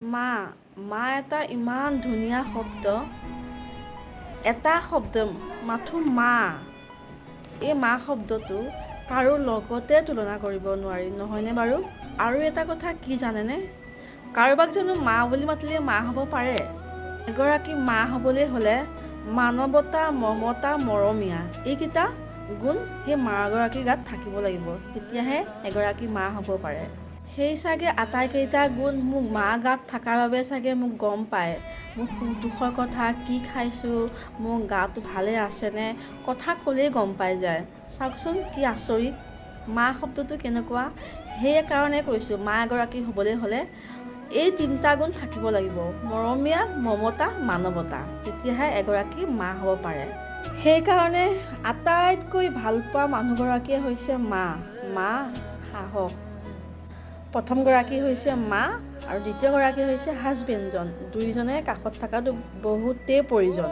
মা মা এটা ইমান ধুনীয়া শব্দ, এটা শব্দ মাথো মা। এই মা শব্দটো কাৰো লগতে তুলনা কৰিব নোৱাৰি, নহয়নে বাৰু? আৰু এটা কথা কি জানেনে? কাৰোবাক জানো মা বুলি মাতিলে মা হ'ব পাৰে? এগৰাকী মা হ'বলৈ হ'লে মানৱতা, মমতা, মৰমীয়া এইকেইটা গুণ সেই মাগৰাকীৰ গাত থাকিব লাগিব, তেতিয়াহে এগৰাকী মা হ'ব পাৰে। সেই চাগে আটাইকেইটা গুণ মোক মা গাত থকাৰ বাবে চাগে মোক গম পায়, মোৰ সুখ দুখৰ কথা, কি খাইছোঁ, মোৰ গাটো ভালে আছেনে, কথা ক'লেই গম পাই যায়। চাওকচোন কি আচৰিত, মা শব্দটো কেনেকুৱা। সেইকাৰণে কৈছোঁ, মা এগৰাকী হ'বলৈ হ'লে এই তিনিটা গুণ থাকিব লাগিব: মৰমীয়া, মমতা, মানৱতা, তেতিয়াহে এগৰাকী মা হ'ব পাৰে। সেইকাৰণে আটাইতকৈ ভাল পোৱা মানুহগৰাকীয়ে হৈছে মা। মা সাহস। প্ৰথমগৰাকী হৈছে মা আৰু দ্বিতীয়গৰাকী হৈছে হাজবেণ্ডজন। দুয়োজনে কাষত থকাটো বহুতেই প্ৰয়োজন।